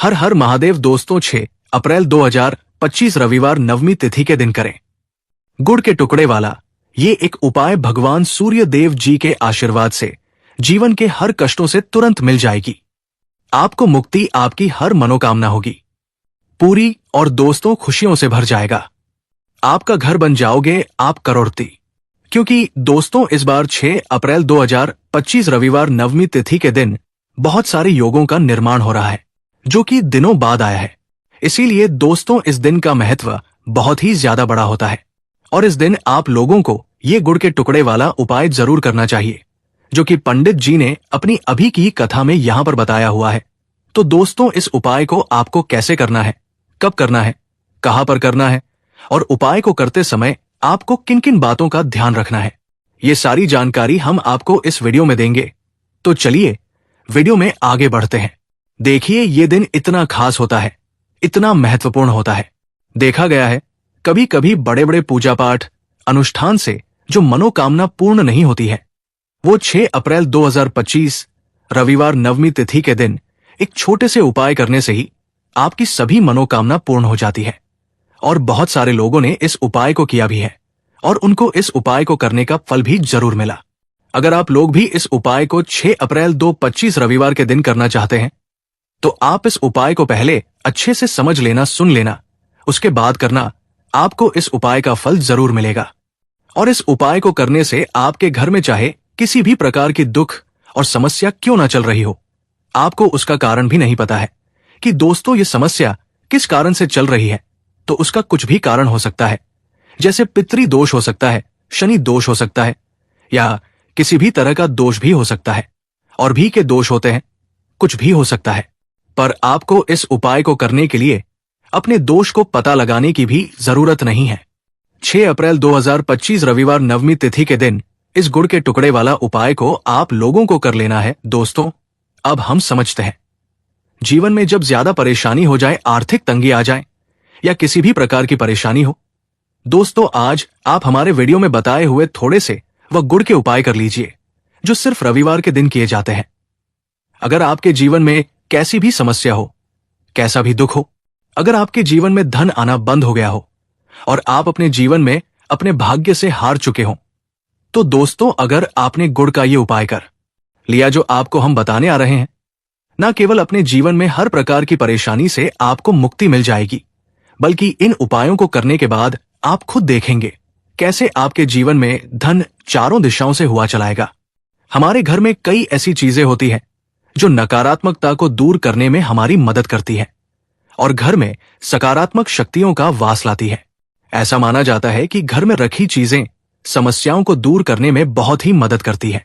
हर हर महादेव दोस्तों, 6 अप्रैल 2025 रविवार नवमी तिथि के दिन करें गुड़ के टुकड़े वाला ये एक उपाय भगवान सूर्य देव जी के आशीर्वाद से जीवन के हर कष्टों से तुरंत मिल जाएगी। आपको मुक्ति, आपकी हर मनोकामना होगी पूरी और दोस्तों खुशियों से भर जाएगा। आपका घर बन जाओगे आप करोड़पति। क्योंकि दोस्तों इस बार 6 अप्रैल 2025 रविवार नवमी तिथि के दिन बहुत सारे योगों का निर्माण हो रहा है जो कि दिनों बाद आया है। इसीलिए दोस्तों इस दिन का महत्व बहुत ही ज्यादा बड़ा होता है और इस दिन आप लोगों को ये गुड़ के टुकड़े वाला उपाय जरूर करना चाहिए जो कि पंडित जी ने अपनी अभी की कथा में यहाँ पर बताया हुआ है। तो दोस्तों इस उपाय को आपको कैसे करना है, कब करना है, कहाँ पर करना है और उपाय को करते समय आपको किन किन बातों का ध्यान रखना है, ये सारी जानकारी हम आपको इस वीडियो में देंगे। तो चलिए वीडियो में आगे बढ़ते हैं। देखिए ये दिन इतना खास होता है, इतना महत्वपूर्ण होता है। देखा गया है कभी कभी बड़े बड़े पूजा पाठ अनुष्ठान से जो मनोकामना पूर्ण नहीं होती है वो 6 अप्रैल 2025 रविवार नवमी तिथि के दिन एक छोटे से उपाय करने से ही आपकी सभी मनोकामना पूर्ण हो जाती है। और बहुत सारे लोगों ने इस उपाय को किया भी है और उनको इस उपाय को करने का फल भी जरूर मिला। अगर आप लोग भी इस उपाय को 6 अप्रैल 2025 रविवार के दिन करना चाहते हैं तो आप इस उपाय को पहले अच्छे से समझ लेना, सुन लेना, उसके बाद करना। आपको इस उपाय का फल जरूर मिलेगा। और इस उपाय को करने से आपके घर में चाहे किसी भी प्रकार की दुख और समस्या क्यों ना चल रही हो, आपको उसका कारण भी नहीं पता है कि दोस्तों ये समस्या किस कारण से चल रही है, तो उसका कुछ भी कारण हो सकता है। जैसे पितृ दोष हो सकता है, शनि दोष हो सकता है, या किसी भी तरह का दोष भी हो सकता है, और भी के दोष होते हैं, कुछ भी हो सकता है। पर आपको इस उपाय को करने के लिए अपने दोष को पता लगाने की भी जरूरत नहीं है। 6 अप्रैल 2025 रविवार नवमी तिथि के दिन इस गुड़ के टुकड़े वाला उपाय को आप लोगों को कर लेना है। दोस्तों अब हम समझते हैं जीवन में जब ज्यादा परेशानी हो जाए, आर्थिक तंगी आ जाए या किसी भी प्रकार की परेशानी हो, दोस्तों आज आप हमारे वीडियो में बताए हुए थोड़े से वह गुड़ के उपाय कर लीजिए जो सिर्फ रविवार के दिन किए जाते हैं। अगर आपके जीवन में कैसी भी समस्या हो, कैसा भी दुख हो, अगर आपके जीवन में धन आना बंद हो गया हो और आप अपने जीवन में अपने भाग्य से हार चुके हो, तो दोस्तों अगर आपने गुड़ का ये उपाय कर लिया जो आपको हम बताने आ रहे हैं, न केवल अपने जीवन में हर प्रकार की परेशानी से आपको मुक्ति मिल जाएगी, बल्कि इन उपायों को करने के बाद आप खुद देखेंगे कैसे आपके जीवन में धन चारों दिशाओं से हुआ चलाएगा। हमारे घर में कई ऐसी चीजें होती हैं जो नकारात्मकता को दूर करने में हमारी मदद करती है और घर में सकारात्मक शक्तियों का वास लाती है। ऐसा माना जाता है कि घर में रखी चीजें समस्याओं को दूर करने में बहुत ही मदद करती है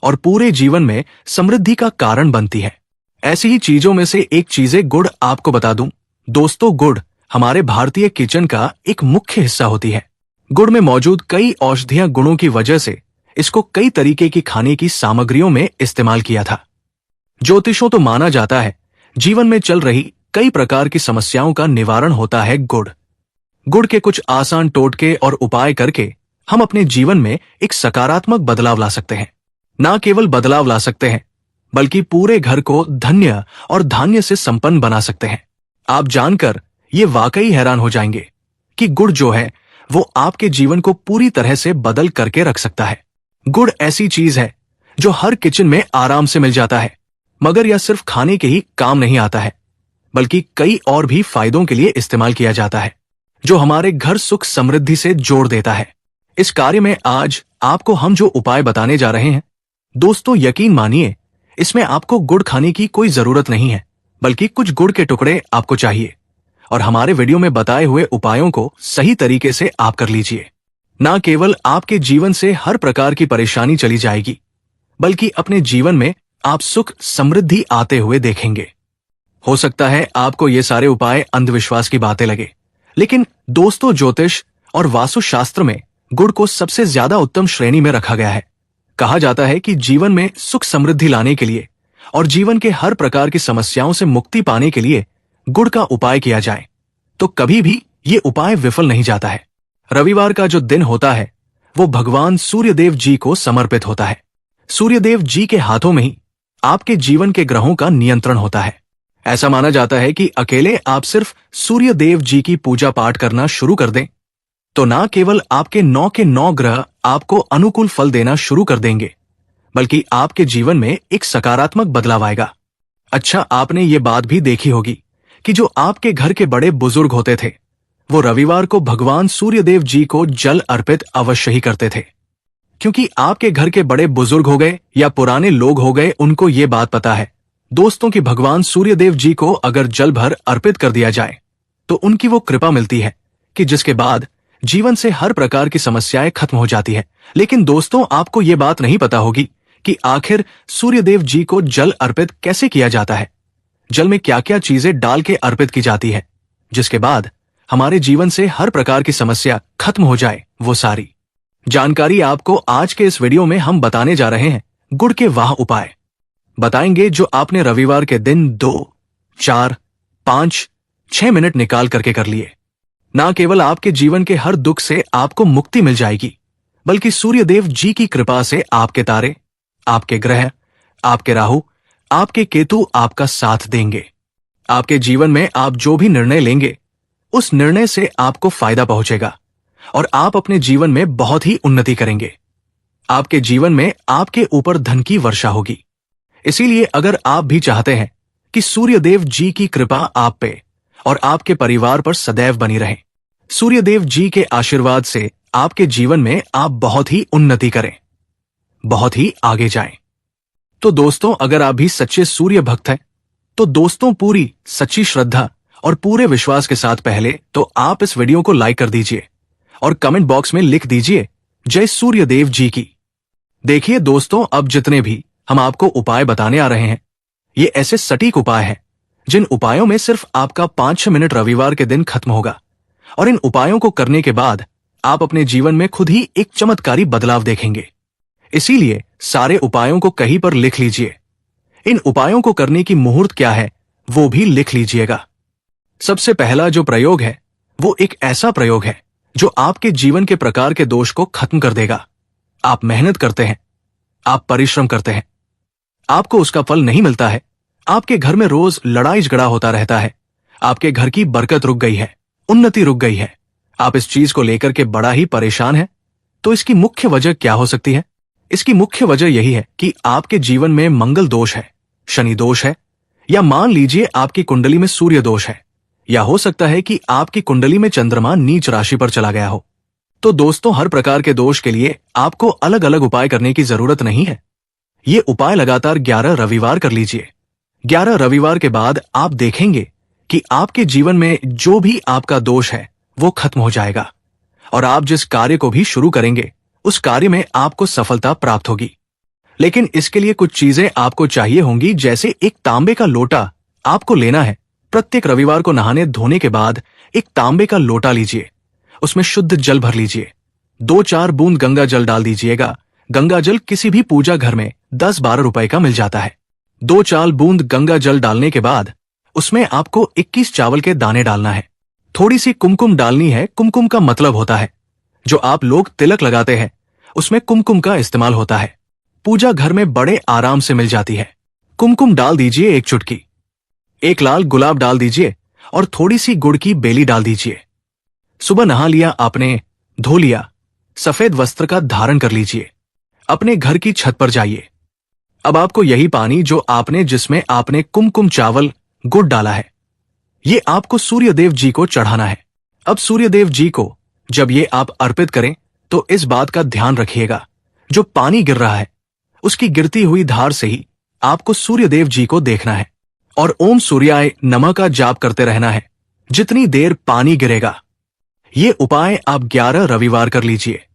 और पूरे जीवन में समृद्धि का कारण बनती है। ऐसी ही चीजों में से एक चीजें गुड़ आपको बता दूं। दोस्तों गुड़ हमारे भारतीय किचन का एक मुख्य हिस्सा होती है। गुड़ में मौजूद कई औषधीय गुणों की वजह से इसको कई तरीके की खाने की सामग्रियों में इस्तेमाल किया था। ज्योतिषों तो माना जाता है जीवन में चल रही कई प्रकार की समस्याओं का निवारण होता है गुड़। गुड़ के कुछ आसान टोटके और उपाय करके हम अपने जीवन में एक सकारात्मक बदलाव ला सकते हैं। ना केवल बदलाव ला सकते हैं बल्कि पूरे घर को धन्य और धान्य से संपन्न बना सकते हैं। आप जानकर ये वाकई हैरान हो जाएंगे कि गुड़ जो है वो आपके जीवन को पूरी तरह से बदल करके रख सकता है। गुड़ ऐसी चीज है जो हर किचन में आराम से मिल जाता है, मगर यह सिर्फ खाने के ही काम नहीं आता है बल्कि कई और भी फायदों के लिए इस्तेमाल किया जाता है जो हमारे घर सुख समृद्धि से जोड़ देता है। इस कार्य में आज आपको हम जो उपाय बताने जा रहे हैं, दोस्तों यकीन मानिए इसमें आपको गुड़ खाने की कोई जरूरत नहीं है, बल्कि कुछ गुड़ के टुकड़े आपको चाहिए और हमारे वीडियो में बताए हुए उपायों को सही तरीके से आप कर लीजिए। ना केवल आपके जीवन से हर प्रकार की परेशानी चली जाएगी बल्कि अपने जीवन में आप सुख समृद्धि आते हुए देखेंगे। हो सकता है आपको ये सारे उपाय अंधविश्वास की बातें लगे, लेकिन दोस्तों ज्योतिष और वास्तुशास्त्र में गुड़ को सबसे ज्यादा उत्तम श्रेणी में रखा गया है। कहा जाता है कि जीवन में सुख समृद्धि लाने के लिए और जीवन के हर प्रकार की समस्याओं से मुक्ति पाने के लिए गुड़ का उपाय किया जाए तो कभी भी ये उपाय विफल नहीं जाता है। रविवार का जो दिन होता है वो भगवान सूर्यदेव जी को समर्पित होता है। सूर्यदेव जी के हाथों में ही आपके जीवन के ग्रहों का नियंत्रण होता है। ऐसा माना जाता है कि अकेले आप सिर्फ सूर्य देव जी की पूजा पाठ करना शुरू कर दें तो ना केवल आपके 9 के 9 ग्रह आपको अनुकूल फल देना शुरू कर देंगे, बल्कि आपके जीवन में एक सकारात्मक बदलाव आएगा। अच्छा, आपने ये बात भी देखी होगी कि जो आपके घर के बड़े बुजुर्ग होते थे वो रविवार को भगवान सूर्यदेव जी को जल अर्पित अवश्य ही करते थे, क्योंकि आपके घर के बड़े बुजुर्ग हो गए या पुराने लोग हो गए, उनको ये बात पता है दोस्तों कि भगवान सूर्यदेव जी को अगर जल भर अर्पित कर दिया जाए तो उनकी वो कृपा मिलती है कि जिसके बाद जीवन से हर प्रकार की समस्याएं खत्म हो जाती है। लेकिन दोस्तों, आपको ये बात नहीं पता होगी कि आखिर सूर्यदेव जी को जल अर्पित कैसे किया जाता है। जल में क्या क्या चीजें डाल के अर्पित की जाती है जिसके बाद हमारे जीवन से हर प्रकार की समस्या खत्म हो जाए, वो सारी जानकारी आपको आज के इस वीडियो में हम बताने जा रहे हैं। गुड़ के वाह उपाय बताएंगे जो आपने रविवार के दिन 2, 4, 5, 6 मिनट निकाल करके कर लिए। ना केवल आपके जीवन के हर दुख से आपको मुक्ति मिल जाएगी, बल्कि सूर्यदेव जी की कृपा से आपके तारे, आपके ग्रह, आपके राहु, आपके केतु आपका साथ देंगे। आपके जीवन में आप जो भी निर्णय लेंगे उस निर्णय से आपको फायदा पहुंचेगा और आप अपने जीवन में बहुत ही उन्नति करेंगे। आपके जीवन में आपके ऊपर धन की वर्षा होगी। इसीलिए अगर आप भी चाहते हैं कि सूर्यदेव जी की कृपा आप पे और आपके परिवार पर सदैव बनी रहे, सूर्यदेव जी के आशीर्वाद से आपके जीवन में आप बहुत ही उन्नति करें, बहुत ही आगे जाएं, तो दोस्तों अगर आप भी सच्चे सूर्य भक्त हैं तो दोस्तों पूरी सच्ची श्रद्धा और पूरे विश्वास के साथ पहले तो आप इस वीडियो को लाइक कर दीजिए और कमेंट बॉक्स में लिख दीजिए जय सूर्यदेव जी की। देखिए दोस्तों, अब जितने भी हम आपको उपाय बताने आ रहे हैं ये ऐसे सटीक उपाय हैं जिन उपायों में सिर्फ आपका 5-6 मिनट रविवार के दिन खत्म होगा और इन उपायों को करने के बाद आप अपने जीवन में खुद ही एक चमत्कारी बदलाव देखेंगे। इसीलिए सारे उपायों को कहीं पर लिख लीजिए। इन उपायों को करने की मुहूर्त क्या है वो भी लिख लीजिएगा। सबसे पहला जो प्रयोग है वो एक ऐसा प्रयोग है जो आपके जीवन के प्रकार के दोष को खत्म कर देगा। आप मेहनत करते हैं, आप परिश्रम करते हैं, आपको उसका फल नहीं मिलता है, आपके घर में रोज लड़ाई झगड़ा होता रहता है, आपके घर की बरकत रुक गई है, उन्नति रुक गई है, आप इस चीज को लेकर के बड़ा ही परेशान हैं, तो इसकी मुख्य वजह क्या हो सकती है? इसकी मुख्य वजह यही है कि आपके जीवन में मंगल दोष है, शनि दोष है, या मान लीजिए आपकी कुंडली में सूर्य दोष है, या हो सकता है कि आपकी कुंडली में चंद्रमा नीच राशि पर चला गया हो। तो दोस्तों, हर प्रकार के दोष के लिए आपको अलग अलग उपाय करने की जरूरत नहीं है। ये उपाय लगातार 11 रविवार कर लीजिए। 11 रविवार के बाद आप देखेंगे कि आपके जीवन में जो भी आपका दोष है वो खत्म हो जाएगा और आप जिस कार्य को भी शुरू करेंगे उस कार्य में आपको सफलता प्राप्त होगी। लेकिन इसके लिए कुछ चीजें आपको चाहिए होंगी, जैसे एक तांबे का लोटा आपको लेना है। प्रत्येक रविवार को नहाने धोने के बाद एक तांबे का लोटा लीजिए, उसमें शुद्ध जल भर लीजिए, 2-4 बूंद गंगा जल डाल दीजिएगा। गंगा जल किसी भी पूजा घर में 10-12 रुपए का मिल जाता है। 2-4 बूंद गंगा जल डालने के बाद उसमें आपको 21 चावल के दाने डालना है। थोड़ी सी कुमकुम डालनी है। कुमकुम का मतलब होता है जो आप लोग तिलक लगाते हैं, उसमें कुमकुम का इस्तेमाल होता है। पूजा घर में बड़े आराम से मिल जाती है। कुमकुम डाल दीजिए 1 चुटकी, 1 लाल गुलाब डाल दीजिए और थोड़ी सी गुड़ की बेली डाल दीजिए। सुबह नहा लिया आपने, धो लिया, सफेद वस्त्र का धारण कर लीजिए, अपने घर की छत पर जाइए। अब आपको यही पानी जो आपने जिसमें आपने कुमकुम चावल गुड़ डाला है, ये आपको सूर्यदेव जी को चढ़ाना है। अब सूर्यदेव जी को जब ये आप अर्पित करें तो इस बात का ध्यान रखिएगा, जो पानी गिर रहा है उसकी गिरती हुई धार से ही आपको सूर्यदेव जी को देखना है और ओम सूर्याय नमः का जाप करते रहना है जितनी देर पानी गिरेगा। ये उपाय आप 11 रविवार कर लीजिए।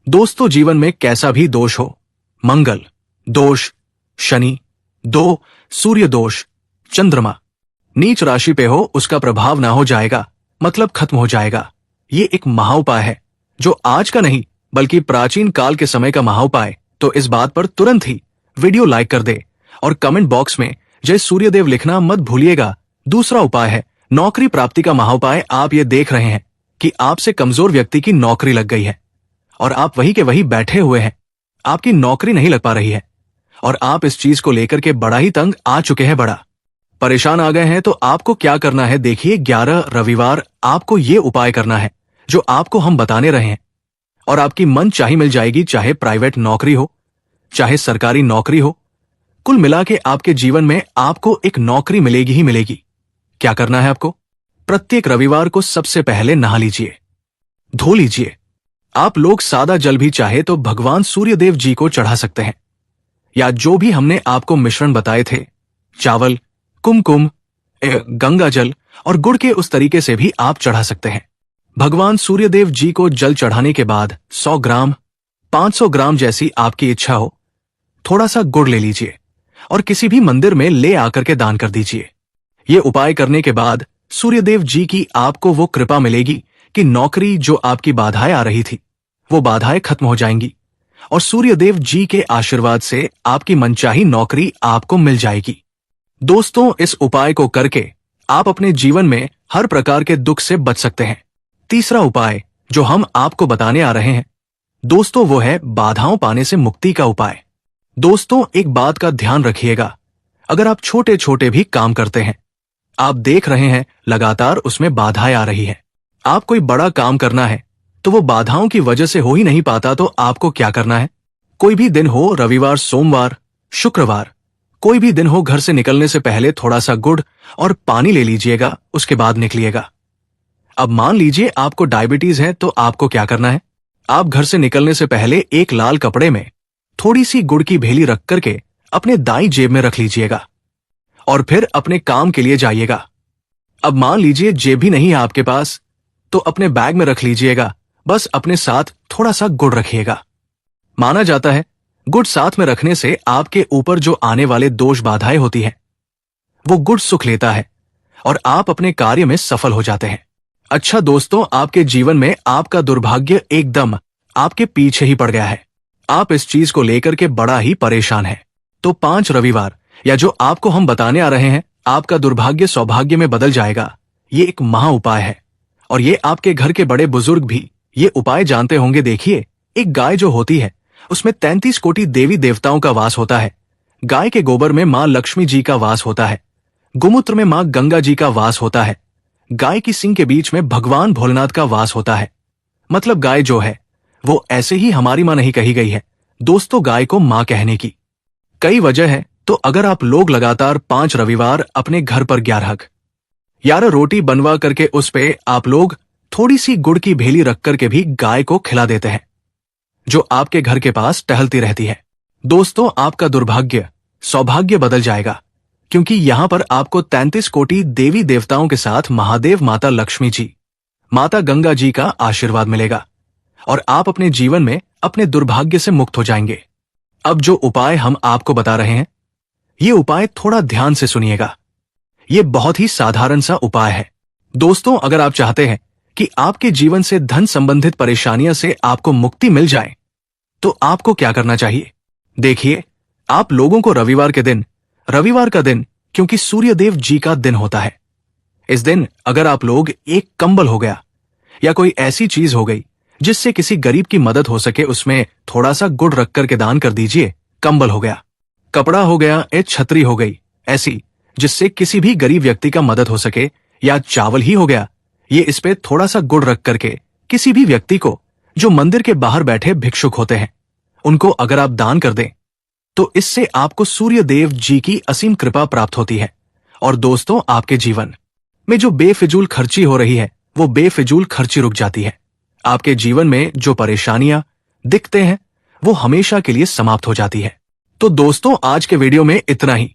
दोस्तों, जीवन में कैसा भी दोष हो, मंगल दोष, शनि दो, सूर्य दोष, चंद्रमा नीच राशि पे हो, उसका प्रभाव ना हो जाएगा, मतलब खत्म हो जाएगा। ये एक महाउपाय है जो आज का नहीं बल्कि प्राचीन काल के समय का महाउपाय। तो इस बात पर तुरंत ही वीडियो लाइक कर दे और कमेंट बॉक्स में जय सूर्यदेव लिखना मत भूलिएगा। दूसरा उपाय है नौकरी प्राप्ति का महाउपाय। आप ये देख रहे हैं कि आपसे कमजोर व्यक्ति की नौकरी लग गई है और आप वही के वही बैठे हुए हैं, आपकी नौकरी नहीं लग पा रही है और आप इस चीज को लेकर के बड़ा ही तंग आ चुके हैं। बड़ा परेशान आ गए हैं तो आपको क्या करना है, देखिए 11 रविवार आपको ये उपाय करना है जो आपको हम बताने रहे हैं, और आपकी मन चाही मिल जाएगी, चाहे प्राइवेट नौकरी हो चाहे सरकारी नौकरी हो। कुल मिला के आपके जीवन में आपको एक नौकरी मिलेगी ही मिलेगी। क्या करना है आपको? प्रत्येक रविवार को सबसे पहले नहा लीजिए, धो लीजिए। आप लोग सादा जल भी चाहे तो भगवान सूर्यदेव जी को चढ़ा सकते हैं, या जो भी हमने आपको मिश्रण बताए थे, चावल, कुमकुम, गंगा जल और गुड़ के, उस तरीके से भी आप चढ़ा सकते हैं। भगवान सूर्यदेव जी को जल चढ़ाने के बाद 100 ग्राम 500 ग्राम जैसी आपकी इच्छा हो, थोड़ा सा गुड़ ले लीजिए और किसी भी मंदिर में ले आकर के दान कर दीजिए। ये उपाय करने के बाद सूर्यदेव जी की आपको वो कृपा मिलेगी कि नौकरी जो आपकी बाधाएं आ रही थी वो बाधाएं खत्म हो जाएंगी, और सूर्यदेव जी के आशीर्वाद से आपकी मनचाही नौकरी आपको मिल जाएगी। दोस्तों, इस उपाय को करके आप अपने जीवन में हर प्रकार के दुख से बच सकते हैं। तीसरा उपाय जो हम आपको बताने आ रहे हैं दोस्तों, वो है बाधाओं पाने से मुक्ति का उपाय। दोस्तों, एक बात का ध्यान रखिएगा, अगर आप छोटे छोटे भी काम करते हैं, आप देख रहे हैं लगातार उसमें बाधाएं आ रही है, आप कोई बड़ा काम करना है तो वो बाधाओं की वजह से हो ही नहीं पाता, तो आपको क्या करना है? कोई भी दिन हो, रविवार, सोमवार, शुक्रवार, कोई भी दिन हो, घर से निकलने से पहले थोड़ा सा गुड़ और पानी ले लीजिएगा, उसके बाद निकलिएगा। अब मान लीजिए आपको डायबिटीज है, तो आपको क्या करना है? आप घर से निकलने से पहले एक लाल कपड़े में थोड़ी सी गुड़ की भेली रख करके अपने दाईं जेब में रख लीजिएगा और फिर अपने काम के लिए जाइएगा। अब मान लीजिए जेब भी नहीं है आपके पास, तो अपने बैग में रख लीजिएगा, बस अपने साथ थोड़ा सा गुड़ रखिएगा। माना जाता है गुड़ साथ में रखने से आपके ऊपर जो आने वाले दोष बाधाएं होती हैं वो गुड़ सुख लेता है और आप अपने कार्य में सफल हो जाते हैं। अच्छा दोस्तों, आपके जीवन में आपका दुर्भाग्य एकदम आपके पीछे ही पड़ गया है, आप इस चीज को लेकर के बड़ा ही परेशान हैं, तो 5 रविवार या जो आपको हम बताने आ रहे हैं, आपका दुर्भाग्य सौभाग्य में बदल जाएगा। ये एक महा उपाय है और ये आपके घर के बड़े बुजुर्ग भी ये उपाय जानते होंगे। देखिए, एक गाय जो होती है उसमें 33 कोटि देवी देवताओं का वास होता है। गाय के गोबर में मां लक्ष्मी जी का वास होता है, गोमूत्र में मां गंगा जी का वास होता है, गाय की सींग के बीच में भगवान भोलेनाथ का वास होता है। मतलब गाय जो है वो ऐसे ही हमारी मां नहीं कही गई है दोस्तों, गाय को मां कहने की कई वजह है। तो अगर आप लोग लगातार 5 रविवार अपने घर पर 11 रोटी बनवा करके उस पे आप लोग थोड़ी सी गुड़ की भेली रख करके भी गाय को खिला देते हैं जो आपके घर के पास टहलती रहती है, दोस्तों, आपका दुर्भाग्य सौभाग्य बदल जाएगा, क्योंकि यहां पर आपको 33 कोटि देवी देवताओं के साथ महादेव, माता लक्ष्मी जी, माता गंगा जी का आशीर्वाद मिलेगा और आप अपने जीवन में अपने दुर्भाग्य से मुक्त हो जाएंगे। अब जो उपाय हम आपको बता रहे हैं, ये उपाय थोड़ा ध्यान से सुनिएगा। ये बहुत ही साधारण सा उपाय है दोस्तों। अगर आप चाहते हैं कि आपके जीवन से धन संबंधित परेशानियों से आपको मुक्ति मिल जाए, तो आपको क्या करना चाहिए? देखिए, आप लोगों को रविवार का दिन क्योंकि सूर्यदेव जी का दिन होता है, इस दिन अगर आप लोग एक कंबल हो गया या कोई ऐसी चीज हो गई जिससे किसी गरीब की मदद हो सके, उसमें थोड़ा सा गुड़ रख करके दान कर दीजिए। कंबल हो गया, कपड़ा हो गया, एक छतरी हो गई ऐसी जिससे किसी भी गरीब व्यक्ति का मदद हो सके, या चावल ही हो गया, ये इस पे थोड़ा सा गुड़ रख करके किसी भी व्यक्ति को जो मंदिर के बाहर बैठे भिक्षुक होते हैं उनको अगर आप दान कर दें, तो इससे आपको सूर्यदेव जी की असीम कृपा प्राप्त होती है। और दोस्तों, आपके जीवन में जो बेफिजूल खर्ची हो रही है वो बेफिजूल खर्ची रुक जाती है। आपके जीवन में जो परेशानियां दिखते हैं वो हमेशा के लिए समाप्त हो जाती है। तो दोस्तों, आज के वीडियो में इतना ही।